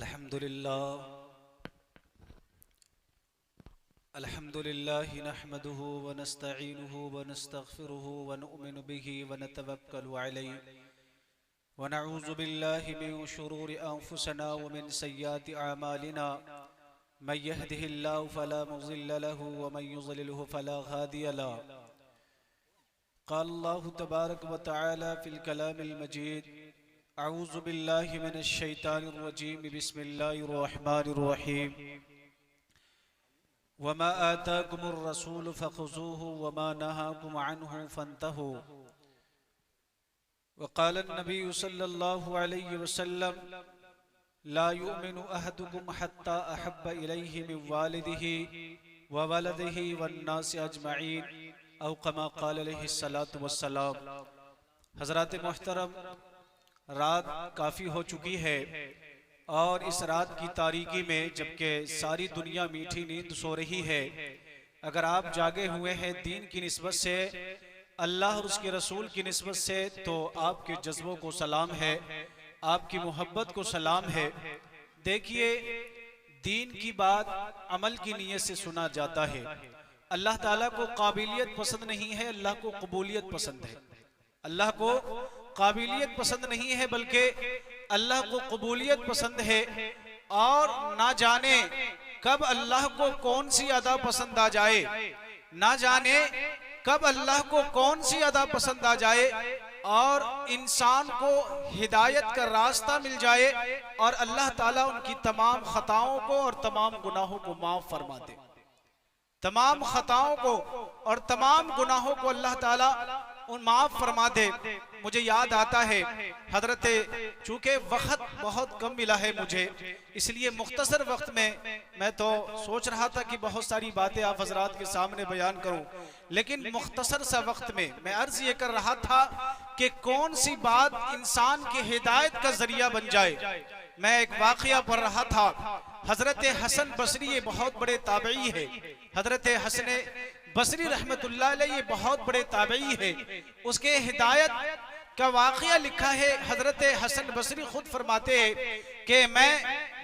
अल्हम्दुलिल्लाह नहमदुहु व नस्तईनुहु व नस्तगफिरुहु व नु'मिनु बिही व नतवक्कलु अलैहि व नऊज़ु बिल्लाहि मिन शुरूरि अंफुसिना व मिन सय्यिआति अमालिना मन यहदिहिल्लाहु फला मुज़िल्ल लहु व मन युज़लिलहु फला हादिय लहु। क़ाल अल्लाहु तबारक व तआला फ़िल कलामिल मजीद अऊज़ु बिल्लाहि मिनश शैतानिर रजीम बिस्मिल्लाहिर रहमानिर रहीम वमा आताकुमुर रसूल फ़ख़ुज़ूहु वमा नहाकुम अन्हु फ़न्तहू। वक़ाल अन्नबिय्यु सल्लल्लाहु अलैहि वसल्लम ला युमिनु अहदुकुम हत्ता अहब्ब इलैहि मिन वालिदिही व वलदिही वन्नासि अजमईन औ कमा क़ाल अलैहिस्सलातु वस्सलाम। हज़रात मोहतरम, रात काफ़ी हो चुकी है और इस रात की तारीकी में जबकि सारी दुनिया मीठी नींद सो रही है, अगर आप जागे हुए हैं दीन की निस्बत से, अल्लाह और उसके रसूल की निस्बत से, तो आपके जज्बों को सलाम है, आपकी मोहब्बत को सलाम है। देखिए, दीन की बात अमल की नीयत से सुना जाता है। अल्लाह ताला को काबिलियत पसंद नहीं है, अल्लाह को कबूलियत पसंद है। अल्लाह को काबिलियत पसंद नहीं है बल्कि अल्लाह को कबूलियत पसंद है। और ना जाने कब अल्लाह को कौन सी अदा पसंद आ जाए, ना जाने कब अल्लाह को कौन सी अदा पसंद आ जाए और इंसान को हिदायत का रास्ता मिल जाए और अल्लाह ताला उनकी तमाम खताओं को और तमाम गुनाहों को माफ फरमा दे। तमाम खताओं को और तमाम गुनाहों को अल्लाह ताला उन माफ फरमा दे। मुझे याद आता है हजरत, चूंकि वक्त बहुत कम मिला है मुझे, इसलिए मुख्तसर वक्त में मैं तो सोच रहा था कि बहुत सारी बातें आप हजरात के सामने बयान करूं, लेकिन मुख्तसर सा वक्त में मैं अर्ज ये कर रहा था कि कौन सी बात इंसान की हिदायत का जरिया बन जाए। मैं एक वाकया पढ़ रहा था। हजरत हसन बसरी ये बहुत बड़े ताबई है। हजरत हसन बसरी रहमतुल्लाह अलैह ये बहुत बड़े ताबई है। उसके हिदायत का वाकया लिखा है। हजरत हसन बसरी खुद फरमाते हैं कि मैं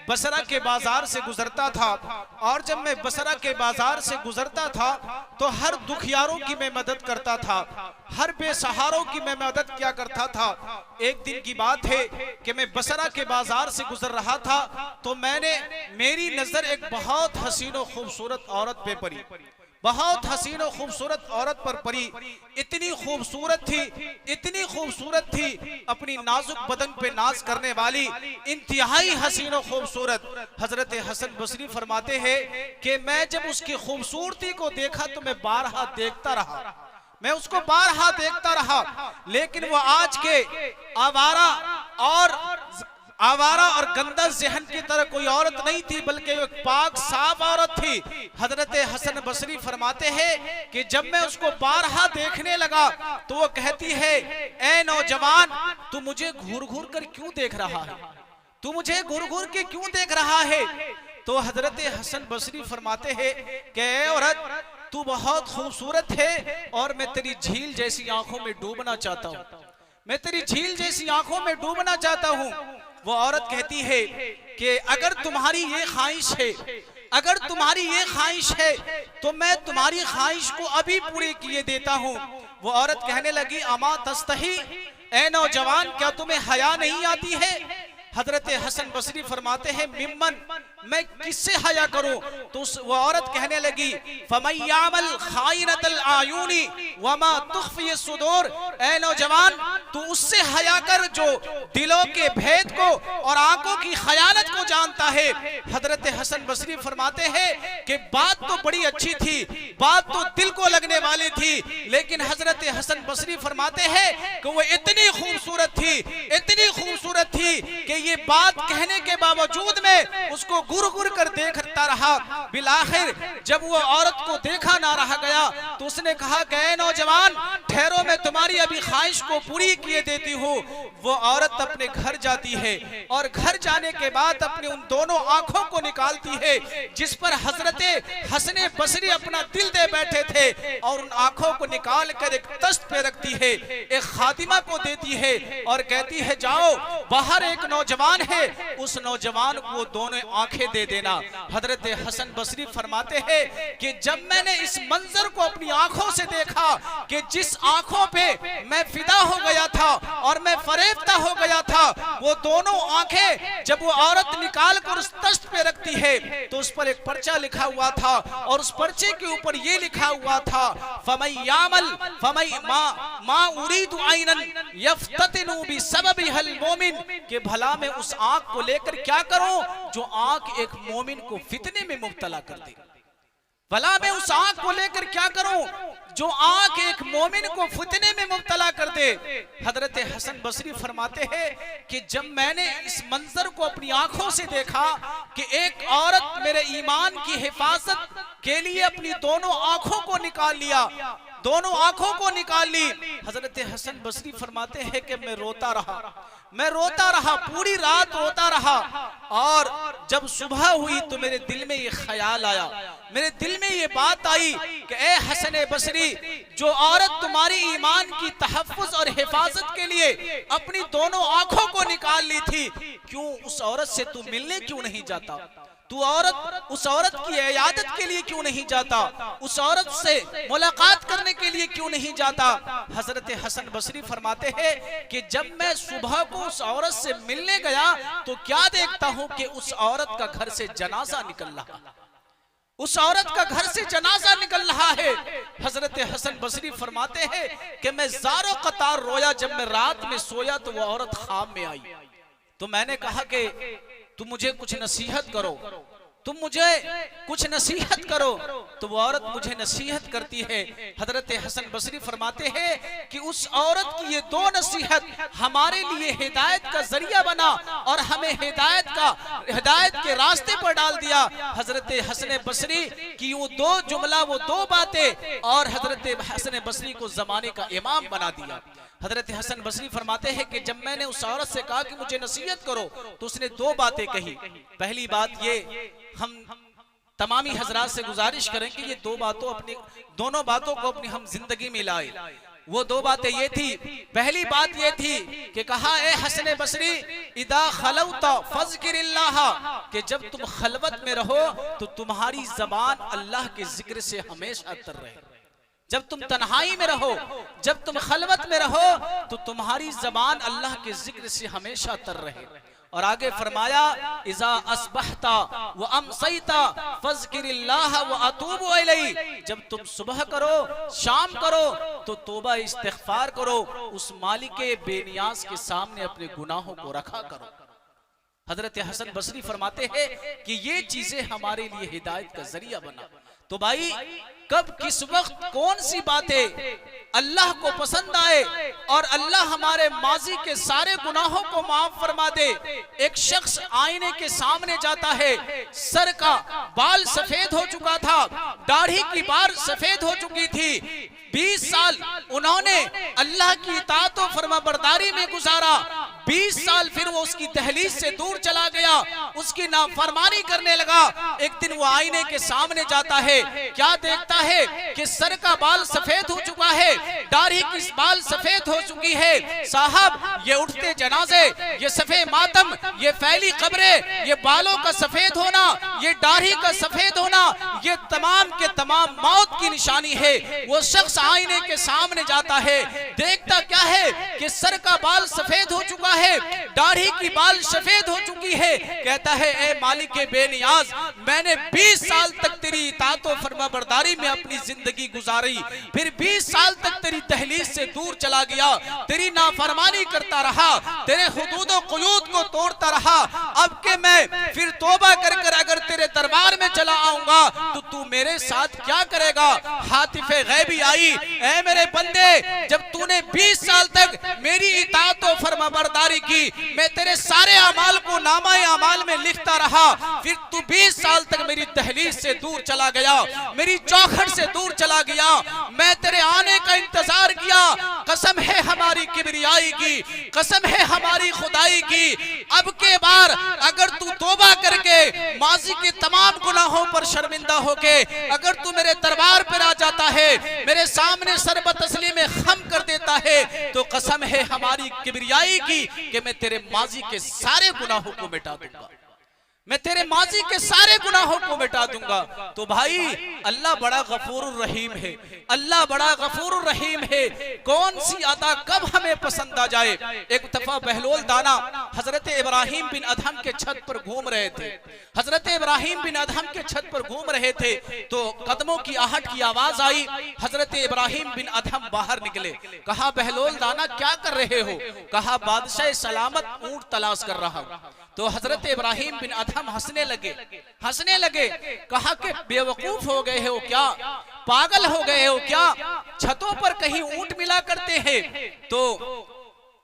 बसरा के बाजार से गुजरता था और जब मैं बसरा के बाजार से गुजरता था तो हर दुखियारों की मैं मदद करता था, हर बेसहारों की मैं मदद किया करता था। एक दिन की बात है कि मैं बसरा के बाजार से गुजर रहा था तो मेरी नजर एक बहुत हसीन और खूबसूरत औरत पे पड़ी। बहुत हसीन और खूबसूरत औरत पर पड़ी। इतनी खूबसूरत थी, अपनी नाजुक बदन पे नाज करने वाली, इंतहाई हसीन और खूबसूरत। हजरत हसन बसरी फरमाते हैं कि मैं जब उसकी खूबसूरती को देखा तो मैं बारहा देखता रहा, मैं उसको बारहा देखता रहा, लेकिन वो आज के आवारा और गंदा जहन की तरह कोई औरत नहीं थी, बल्कि एक पाक साफ औरत थी। हजरत हसन बसरी फरमाते हैं कि जब मैं उसको बारहा देखने लगा तो वो कहती है, ए नौजवान, तू मुझे घूर घूर कर क्यों देख रहा है, तू मुझे घूर घूर के क्यों देख रहा है। तो हजरत हसन बसरी फरमाते हैं कि ए औरत, तू बहुत खूबसूरत है और मैं तेरी झील जैसी आंखों में डूबना चाहता हूँ, मैं तेरी झील जैसी आंखों में डूबना चाहता हूँ। वो औरत कहती है कि अगर तुम्हारी ये ख्वाहिश है, तो मैं तुम्हारी ख्वाहिश को अभी पूरी किए देता हूँ। वो औरत कहने लगी, अमा तस्तही, ए नौजवान, क्या तुम्हें हया नहीं आती है। हजरत हसन बसरी फरमाते हैं, मिम्मन, मैं किससे हया करूं। तो वो औरत कहने लगी, फमय्यामल खाइनतल आयूनी वमा तुख्फी सुदूर, ए नौजवान, तू उससे हया कर जो दिलों के भेद को और आंखों की खयानत को जानता है। हजरत हसन बसरी फरमाते हैं कि बात तो बड़ी अच्छी थी, बात तो दिल को लगने वाली थी, लेकिन हजरत हसन बसरी फरमाते हैं कि वो इतनी खूबसूरत थी कि ये बात कहने के बावजूद में उसको घूर घूर कर देता रहा। बिलाखिर जब वो औरत को देखा ना रहा गया तो उसने कहा कि ऐ नौजवान, ठहरो, मैं तुम्हारी अभी ख्वाहिश को पूरी किए देती हूँ। वो औरत अपने घर जाती है और घर जाने के बाद अपनी उन दोनों आंखों को निकालती है जिस पर हजरत हसन बसरी अपना दिल दे बैठे थे, और उन आंखों को निकाल कर एक तख्त पे रखती है, एक खादिमा को देती है और कहती है जाओ, बाहर एक नौजवान है, उस नौजवान को दोनों आंखें दे देना। हजरत हसन बसरी फरमाते हैं कि जब मैंने इस मंजर को अपनी आंखों से देखा कि जिस आंखों पे मैं फिदा हो गया था और मैं फरेफ्ता हो गया था, वो दोनों आंखें जब वो औरत निकाल कर उस तख्त पे रखती है तो उस पर एक पर्चा लिखा हुआ था और उस पर्चे के ऊपर ये लिखा हुआ था फमैयामल फमै मा उरीदु आइनन यफ्ततिनु बिसबबिहल मोमिन, कि भला मैं उस आंख को लेकर क्या करूं जो आंख एक मोमिन को फितने में मुब्तला कर दे। भला मैं उस आंख को लेकर क्या करूं जो आंख एक मोमिन को फितने में मुब्तला कर दे। हजरत हसन बसरी फरमाते हैं कि जब मैंने इस मंजर को अपनी आंखों से देखा कि एक औरत मेरे ईमान की हिफाजत के लिए अपनी दोनों आंखों को निकाल लिया, दोनों आंखों को निकाल ली। हजरत हसन बसरी फरमाते हैं कि मैं रोता रहा, पूरी रात रोता रहा, और जब सुबह हुई तो मेरे दिल में ये ख्याल आया, मेरे दिल में ये बात आई कि ए हसन बसरी, जो औरत तुम्हारी ईमान की तहफ्फुज और हिफाजत के लिए अपनी दोनों आंखों को निकाल ली थी, क्यों उस औरत से तू मिलने क्यों नहीं जाता? तू उस औरत की इयादत के लिए क्यों नहीं जाता? उस औरत से मुलाकात करने के लिए क्यों नहीं जाता? हजरत हसन बसरी फरमाते हैं कि जब मैं सुबह को उस औरत से मिलने गया तो क्या देखता हूं कि उस औरत का घर से जनाजा निकल रहा, उस औरत का घर से जनाजा निकल रहा है। हजरत हसन बसरी फरमाते हैं कि मैं ज़ारो कतार रोया, जब मैं रात में सोया तो वो औरत ख्वाब में आई। तो मैंने कहा कि तुम मुझे कुछ नसीहत करो, तुम मुझे कुछ नसीहत करो। तो वो औरत मुझे नसीहत करती है। हजरत हसन बसरी फरमाते हैं कि उस औरत की ये दो नसीहत हमारे लिए हिदायत का जरिया बना और हमें हिदायत के रास्ते पर डाल दिया। हजरत हसन बसरी की वो दो जुमला, वो दो बातें, और हजरत हसन बसरी को जमाने का इमाम बना दिया। हजरत हसन बसरी फरमाते हैं कि जब मैंने उस औरत से कहा कि मुझे नसीहत करो तो उसने दो बातें कही। पहली बात ये, हम तमामी हजरात से गुजारिश करें कि ये दोनों बातों को अपनी हम जिंदगी में लाए। वो दो बातें ये थी, पहली बात ये थी कि कहा ए हसन बसरी इदा खलौता फज़किरिल्लाह, कि जब तुम खलवत में रहो तो तुम्हारी जबान अल्लाह के जिक्र से हमेशा तर रहे। जब तुम तन्हाई में रहो, जब तुम खलवत में रहो तो तुम्हारी जबान अल्लाह के जिक्र से हमेशा तर रहे। और आगे फरमाया इज़ा अस्बहता व अमसैता फज़किरिल्लाह व अतूबु इलैहि, जब तुम सुबह करो, शाम करो तो तौबा इस्तिग़फ़ार करो, उस मालिके बेनियाज के सामने अपने गुनाहों को रखा करो। हजरत हसन बसरी फरमाते हैं कि ये चीजें हमारे लिए हिदायत का जरिया बना। तो भाई, कब किस वक्त कौन सी बातें अल्लाह को पसंद आए और अल्लाह हमारे माजी के सारे गुनाहों को माफ फरमा दे। एक शख्स आईने के सामने जाता है, सर का बाल सफेद हो चुका था, दाढ़ी की बार सफेद हो चुकी थी, 20 साल उन्होंने अल्लाह की इताअत और फरमाबरदारी में गुजारा, 20 साल फिर वो उसकी दहलीज से दूर चला गया, उसकी नाफरमानी करने लगा। एक दिन वो आईने के सामने जाता है, क्या देखता है कि सर का बाल सफेद हो चुका है, दाढ़ी की बाल सफेद हो चुकी है। साहब, ये उठते जनाजे, ये सफेद मातम, ये फैली कब्रें, ये बालों का सफेद होना, ये दाढ़ी का सफेद होना, ये तमाम के तमाम मौत की निशानी है। वो शख्स आईने के सामने जाता है, देखता क्या है कि सर का बाल सफेद हो चुका है, दाढ़ी की बाल सफेद हो चुकी है। कहता है ए मालिक के बेनियाज, मैंने 20 साल तक तेरी इताअत और फरमाबरदारी में अपनी जिंदगी गुजारी, फिर 20 साल तक तेरी दहलीज से दूर चला गया, तेरी नाफरमानी करता रहा, तेरे हुदूद और क़ुयूद को तोड़ता रहा। अब के मैं फिर तौबा कर कर अगर तेरे दरबार में चला आऊंगा तो तू मेरे साथ क्या करेगा? हातिफे गैबी आई, ऐ मेरे बंदे, जब तूने 20 साल तक मेरी इताअत और फरमाबरदारी की, मैं तेरे सारे अमाल को नामा अमाल में लिखता रहा, फिर तू 20 साल तक मेरी दहलीज से दूर चला गया, मेरी चौखट से दूर चला गया, मैं तेरे आने का इंतजार किया। कसम है हमारी किबरियाई की, कसम है हमारी खुदाई की, अब के बार अगर तू तौबा करके माजी के तमाम गुनाहों पर शर्मिंदा होके अगर तू मेरे दरबार पर आ जाता है, मेरे सामने सरबत तस्लीम में खम कर देता है, तो कसम है हमारी किबरियाई की कि मैं तेरे माजी के सारे गुनाहों को मिटा दूंगा, मैं तेरे माजी के सारे गुनाहों को मिटा दूंगा। तो भाई अल्लाह बड़ा गफूर रहीम है, अल्लाह बड़ा गफूर रहीम है। कौन सी अदा कब हमें पसंद आ जाए। एक दफा बहलोल दाना हजरत इब्राहिम बिन अदहम के छत पर घूम रहे थे, हजरत इब्राहिम बिन अदहम के छत पर घूम रहे थे तो कदमों की आहट की आवाज आई। हजरत इब्राहिम बिन अदहम बाहर निकले, कहा बहलोल दाना क्या कर रहे हो? कहा बादशाह सलामत ऊंट तलाश कर रहा हूं। तो हजरत इब्राहिम बिन अदहम हंसने लगे, कहा कि बेवकूफ हो गए हो क्या, पागल हो गए हो क्या, छतों पर कहीं ऊंट मिला करते हैं? तो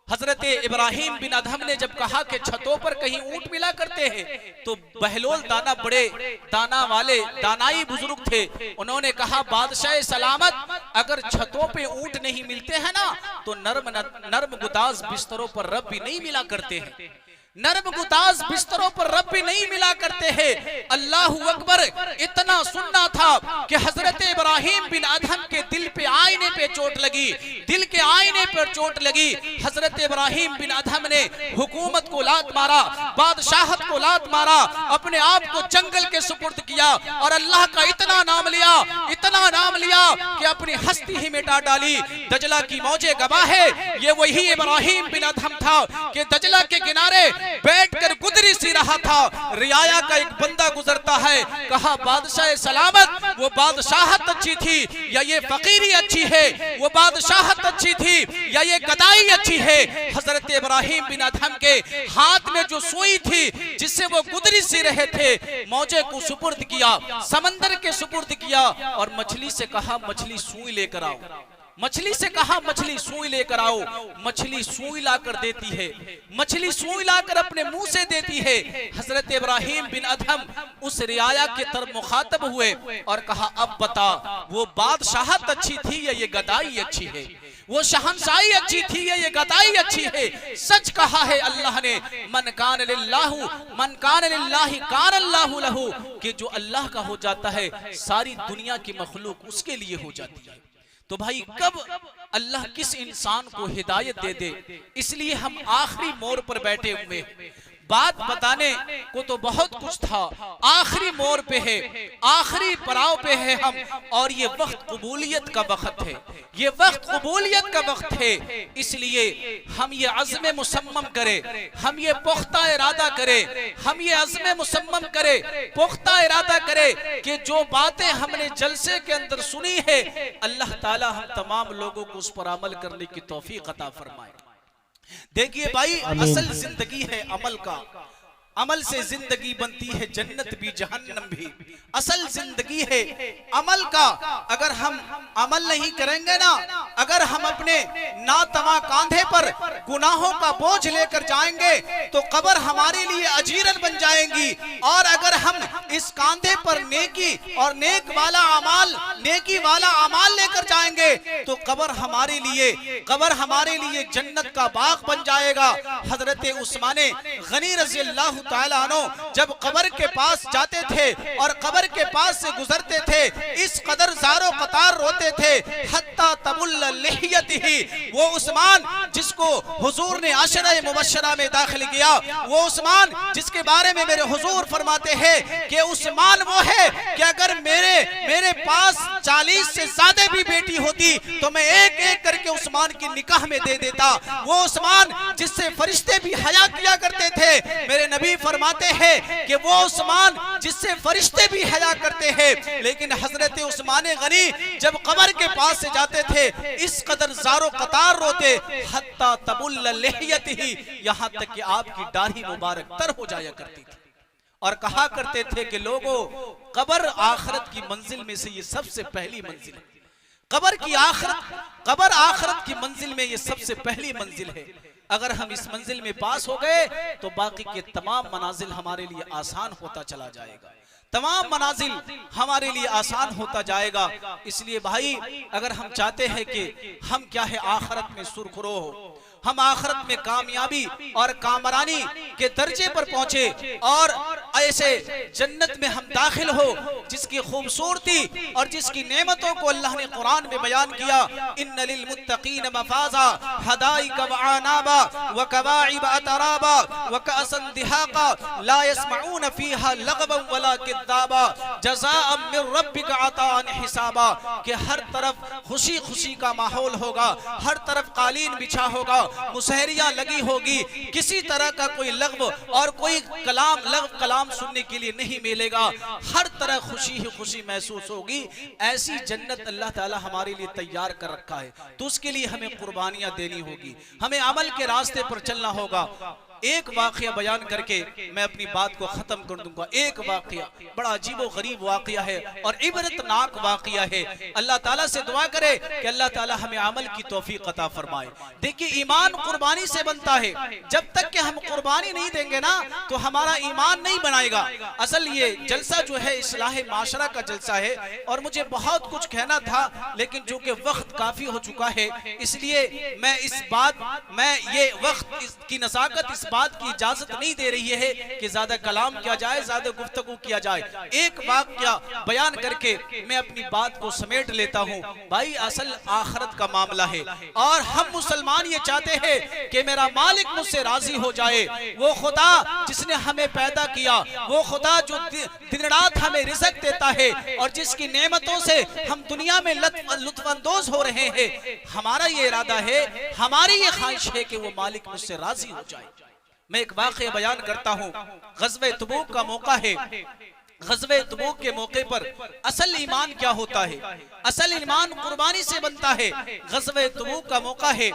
हजरत इब्राहिम बिन अदहम ने जब कहा कि छतों पर कहीं ऊंट मिला करते हैं, तो बहलोल दाना बड़े दाना वाले दानाई बुजुर्ग थे, उन्होंने कहा बादशाह सलामत, अगर छतों पे ऊंट नहीं मिलते हैं ना, तो नर्म गुदाज बिस्तरों पर रब भी नहीं मिला करते हैं, नर्म गुदाज बिस्तरों पर रब भी नहीं मिला करते हैं। अल्लाहू अकबर। इतना सुनना था कि हजरत इब्राहिम बिन अदहम के दिल पे आईने पे चोट लगी, दिल के आईने पर चोट लगी। हजरत इब्राहिम बिन अदहम ने हुकूमत को लात मारा, बादशाहत को लात मारा, अपने आप को जंगल के सुपुर्द किया और अल्लाह का इतना नाम लिया, इतना नाम लिया कि अपनी हस्ती ही मिटा डाली। दजला की मौजे गवाह है, ये वही इब्राहिम बिन अदहम था कि दजला के किनारे बैठकर गुदरी सी रहा था। रियाया का एक बंदा गुजरता है, कहा बादशाह सलामत, वो बादशाहत अच्छी थी या ये फकीरी अच्छी है, वो बादशाहत अच्छी थी या ये गदाई अच्छी है। हजरत इब्राहिम बिन अदहम के हाथ में जो सुई थी जिससे वो गुदरी सी रहे थे, मौजे को सुपुर्द किया, समंदर के सुपुर्द किया और मछली से कहा मछली सुई लेकर आओ, मछली से कहा मछली सुई लेकर आओ। मछली सुई लाकर देती है, मछली सुई लाकर अपने मुंह से देती है। हजरत इब्राहिम बिन अदहम उस रियाया के तरफ मुखातब हुए और कहा अब बता, वो बादशाहत अच्छी थी या ये गदाई अच्छी है, वो शहंशाही अच्छी थी या ये गदाई अच्छी है? सच कहा है अल्लाह ने, मन कान लिल्लाहु मन कान लिल्लाहि कान अल्लाहु लहू, कि जो अल्लाह का हो जाता है सारी दुनिया की मखलूक उसके लिए हो जाती है। तो भाई कब अल्लाह किस इंसान को हिदायत दे दे, इसलिए हम आखिरी मोड़ पर बैठे हुए। बात बताने को तो बहुत कुछ था, आखिरी मोड़ पे है, आखिरी पड़ाव पे है हम, और ये वक्त कबूलियत का वक्त है, ये वक्त कबूलियत का वक्त है। इसलिए हम ये अज़्म मुसम्मम करें, हम ये पुख्ता इरादा करें, हम ये अज़्म मुसम्मम करें, पुख्ता इरादा करें कि जो बातें हमने जलसे के अंदर सुनी है, अल्लाह ताला हम तमाम लोगों को उस पर अमल करने की तौफीक अता फरमाए। देखिए भाई, असल जिंदगी है अमल का, अमल से जिंदगी बनती है जन्नत भी जहन्नम भी। असल जिंदगी है अमल का। अगर हम अमल नहीं करेंगे ना, अगर हम अपने नातवा कांधे पर गुनाहों का बोझ लेकर जाएंगे तो कब्र हमारे लिए अजीरन बन जाएंगी, और अगर हम इस कांधे पर नेकी और नेक वाला अमाल, नेकी वाला अमाल लेकर जाएंगे तो कब्र हमारे लिए जन्नत का बाग बन जाएगा। हजरत उस्माने गनी रज़ी अल्लाह ताला अन्हु जब कब्र के पास जाते थे और कब्र के पास से गुजरते थे, इस कदर ज़ारो कतार रोते थे, हत्ता तबुल्ल लिहियतिही। वो उस्मान जिसको हुजूर ने अशरा मुबश्शरा में दाखिल किया, वो उस्मान जिसके बारे में मेरे हुजूर फरमाते हैं कि उस्मान वो है कि अगर मेरे पास 40 से ज्यादा भी बेटी होती तो मैं एक एक करके उस्मान की निकाह में दे देता। वो उस्मान जिससे फरिश्ते भी हया किया करते थे, मेरे नबी फरमाते हैं कि वो उस्मान जिससे फरिश्ते भी हया करते हैं। लेकिन हजरत उस्मान गनी जब कब्र के पास से जाते थे, इस कदर ज़ारो कतार रोते, हत्ता तबुल्ल लिहियतिही, यहाँ तक कि आपकी दाढ़ी मुबारक तर हो जाया करती थी। और कहा करते थे कि लोगों कब्र आखिरत की मंजिल में से ये सबसे पहली मंजिल है। कब्र आखिरत की मंजिल में ये सबसे पहली मंजिल है। अगर हम इस मंजिल में पास हो गए तो बाकी के तमाम मनाजिल हमारे लिए आसान होता चला जाएगा, तमाम मनाजिल हमारे लिए आसान होता जाएगा। इसलिए भाई, अगर हम चाहते हैं कि हम क्या है आखिरत में सुरखुरो हो, हम आखिरत में कामयाबी और कामरानी के दर्जे पर पहुंचे और ऐसे जन्नत में हम दाखिल हो जिसकी खूबसूरती और जिसकी नेमतों को अल्लाह ने कुरान में बयान किया। इन्ना लिल मुत्तकीन मफाज़ा हदाइक व अनाबा व कवाइब अतराबा व कअसन दिहाका ला यस्मऊन फीहा लगवन वला किज़ाबा जज़ाअम मिन रब्बिक अताअन हिसाबा, कि हर तरफ खुशी खुशी का माहौल होगा, हर तरफ कालीन बिछा होगा, मुसहरियां लगी होगी, किसी तरह का कोई लग़्व और कोई कलाम सुनने के लिए नहीं मिलेगा, हर तरह खुशी ही खुशी महसूस होगी। ऐसी जन्नत अल्लाह ताला हमारे लिए तैयार कर रखा है, तो उसके लिए हमें कुर्बानियां देनी होगी, हमें अमल के रास्ते पर चलना होगा। एक वाक़या बयान करके मैं अपनी बात को खत्म कर दूंगा। एक वाक़या बड़ा अजीबो गरीब वाक़या है और इबरतनाक वाक़या है। अल्लाह ताला से दुआ करे कि अल्लाह ताला हमें अमल की तौफीक अता फरमाए। देखिए, ईमान कुर्बानी से बनता है। जब तक कि हम कुर्बानी नहीं देंगे ना तो हमारा ईमान नहीं बनाएगा। असल ये जलसा जो है इस्लाह माशरा का जलसा है और मुझे बहुत कुछ कहना था, लेकिन जो कि वक्त काफी हो चुका है, इसलिए मैं ये वक्त की नज़ाकत इस बात की इजाजत नहीं दे रही है कि ज्यादा कलाम किया जाए, ज्यादा गुफ्तगू किया जाए। एक वाक़या बयान करके मैं अपनी बात को समेट लेता हूँ। भाई, असल आखिरत का मामला है और हम मुसलमान ये चाहते हैं कि मेरा मालिक मुझसे राजी हो जाए। वो खुदा जिसने हमें पैदा किया, वो खुदा जो दिन रात हमें रिज़्क़ देता है और जिसकी नेमतों से हम दुनिया में लुत्फ़अंदोज़ हो रहे हैं, हमारा ये इरादा है, हमारी ये ख्वाहिश है कि वो मालिक मुझसे राजी हो जाए। मैं एक वाक़या बयान करता हूँ। ग़ज़वे तबूक का मौका है। ग़ज़वे तबूक के मौके पर असल ईमान क्या होता है? असल ईमान कुर्बानी से बनता है। ग़ज़वे तबूक का मौका है।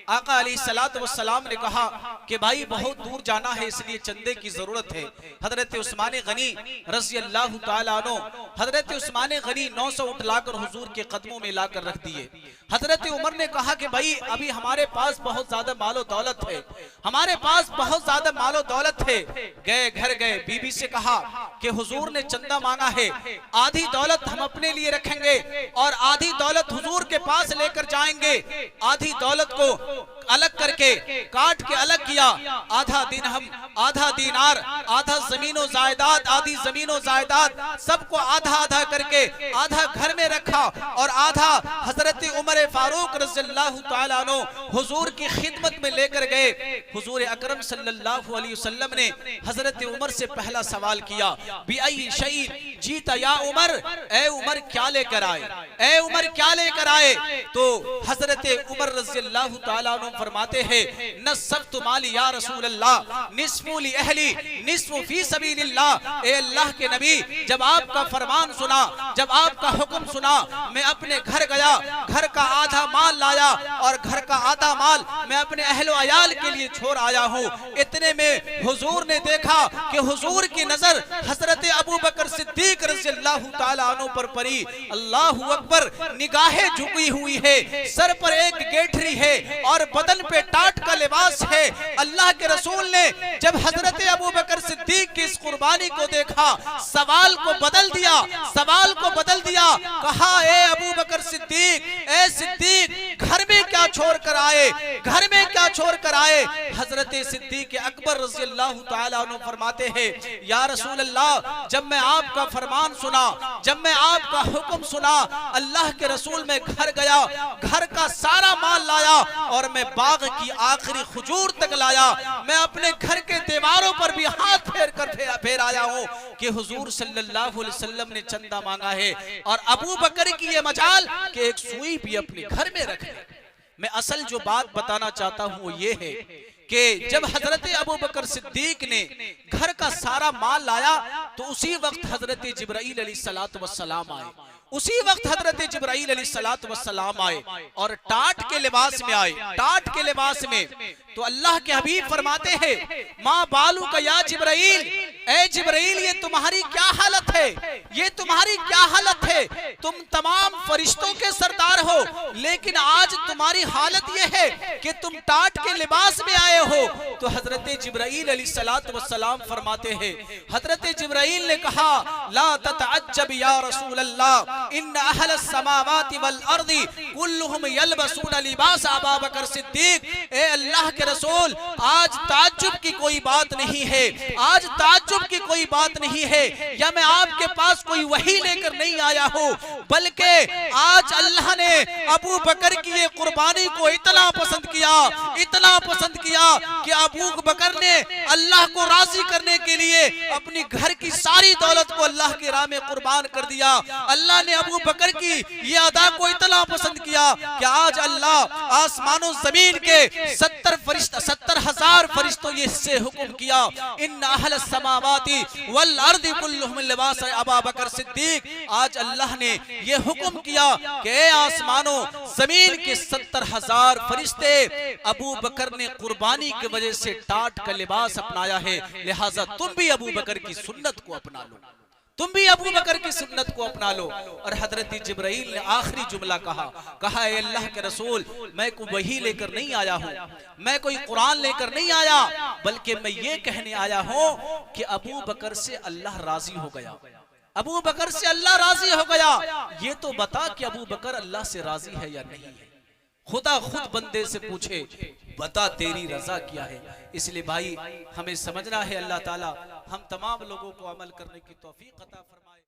आका अलैहिस्सलातु वस्सलाम ने कहा कि भाई बहुत दूर जाना है, इसलिए चंदे की जरूरत है। हजरत उस्मान गनी रज़ी अल्लाह ताला अन्हु, हजरत उस्मान गनी 900 ऊँट लाकर हुजूर के कदमों में लाकर रख दिए। हजरत उमर ने कहा कि भाई अभी हमारे पास बहुत ज्यादा मालो दौलत है, हमारे पास बहुत ज्यादा मालो दौलत है। गए, घर गए, बीबी से कहा कि हुजूर ने चंदा मांगा है, आधी दौलत हम अपने लिए रखेंगे और आधी दौलत हुजूर के पास लेकर जाएंगे। आधी दौलत को अलग करके काट के अलग किया। आधा दिन हम, आधा दीनार, आधा ज़मीनो जायदाद, आधी ज़मीनो जायदाद, सबको आधा आधा करके आधा घर में रखा और आधा हजरत उमर फारूक रज़ियल्लाहु ताला अन्हु हुजूर की खिदमत में लेकर गए। हुजूर अकरम सल्लल्लाहु अलैहि वसल्लम ने हजरत उमर से पहला सवाल किया, बिअय्यि शैइन जीता या उमर, ए उमर क्या लेकर आए, ए उमर क्या लेकर आए? तो हजरत उमर रज़ियल्लाहु ताला अन्हु फरमाते हैं, नस्सफ़्तु माली या रसूल अल्लाह, निस्फ़ु ली अहली, निस्फ़ु फी सबीलिल्लाह। ए अल्लाह के नबी, जब आपका फरमान सुना, जब आपका हुक्म सुना, मैं अपने घर गया, घर का आधा माल लाया और घर का आधा माल मैं अपने अहलो अयाल के लिए छोड़ आया हूँ। इतने में हुजूर ने देखा कि हुजूर की नजर हजरत अबू बकर सिद्दीक रज़ियल्लाहु ताला अन्हु पर पड़ी। अल्लाहु अकबर, निगाहें झुकी हुई है, सर पर एक गेठरी है और बदन पे टाट का लिबास है। अल्लाह के रसूल ने जब हजरत अबू बकर सिद्दीक की इस कुर्बानी को देखा, सवाल को बदल दिया, सवाल को बदल दिया। कहा, ए अबू बकर सिद्दीक, ए सिद्दीक, घर में क्या छोड़ कर आए, घर में क्या छोड़ कर आए? हजरत सिद्दीक अकबर रज़ियल्लाहु ताला अन्हु फरमाते हैं, या रसूल अल्लाह, जब मैं आपका फरमान सुना, जब मैं आपका हुक्म सुना, अल्लाह के रसूल में घर गया, घर का सारा माल लाया और मैं बाग की आखिरी खजूर तक लाया। मैं अपने घर के दीवारों पर भी हाथ फेर आया हूँ कि हुजूर सल्लल्लाहु अलैहि वसल्लम ने चंदा मांगा है और अबू बकर की ये मजाल कि एक सुई भी अपने घर में रख ले। मैं असल जो बात बताना चाहता हूँ वो ये है कि जब हजरत अबू बकर सिद्दीक ने घर का सारा माल लाया तो उसी वक्त हजरत जिब्राईल अलैहिस्सलातु वस्सलाम आए उसी वक्त हजरत जिब्राईल अलैहिस्सलातु वस्सलाम आए और टाट के लिबास में आए, टाट के लिबास में। तो अल्लाह के हबीब फरमाते हैं, माँ बालू का या जिब्राईल, ए जिब्राईल ये तुम्हारी क्या हालत है, ये तुम्हारी क्या हालत है, तुम तमाम फरिश्तों के सरदार हो, लेकिन आज तुम्हारी हालत ये है कि तुम टाट के लिबास में आए हो। तो हजरत जिब्राईल अलैहिस्सलातु वस्सलाम फरमाते हैं, हजरत जिब्राईल ने कहा, ला ततअज्जब या रसूल अल्लाह, इन अहल समावाति वल अर्दी कुल्लुहुम यलबसून लिबास अबू बकर सिद्दीक। ए अल्लाह के रसूल, आज ताज्जुब की कोई बात नहीं है, आज ताज्जुब की कोई बात नहीं है, या मैं आपके पास कोई वही लेकर नहीं आया हूँ, बल्कि आज अल्लाह ने अबू बकर की ये कुर्बानी को इतना पसंद किया, इतना पसंद किया कि अबू बकर ने अल्लाह को राजी करने के लिए अपनी घर की सारी दौलत को अल्लाह की राह में कुर्बान कर दिया। अल्लाह ने अबू बकर की ये अदा को इतना पसंद किया कि आज अल्लाह आसमानों जमीन के 70,000 फरिश्तों से हुक्म किया, इन अहल समावाति वल अर्दी कुल्लुहुम लिबास अबू बकर सिद्दीक। आज अल्लाह ने ये हुक्म किया कि आसमानों जमीन के 70,000 फरिश्ते अबू बकर ने कुर्बानी की वजह से टाट का लिबास अपनाया है, लिहाजा तुम भी अबू बकर की सुन्नत को अपना लो, तुम भी अबू बकर की सुन्नत को अपना लो। और हजरत जिब्राईल ने आखिरी जुमला कहा है, अल्लाह के रसूल, मैं कोई वही लेकर नहीं आया हूँ, मैं कोई कुरान लेकर नहीं आया, बल्कि मैं ये कहने आया हूँ कि अबू बकर से अल्लाह राजी हो गया, अबू बकर से अल्लाह राजी हो गया। ये तो बता कि अबू बकर अल्लाह से राजी है या नहीं है। खुदा खुद बंदे से पूछे, बता तेरी रजा क्या है। इसलिए भाई हमें समझना है, अल्लाह ताला हम तमाम लोगों को अमल करने की तौफीक अता फरमाए।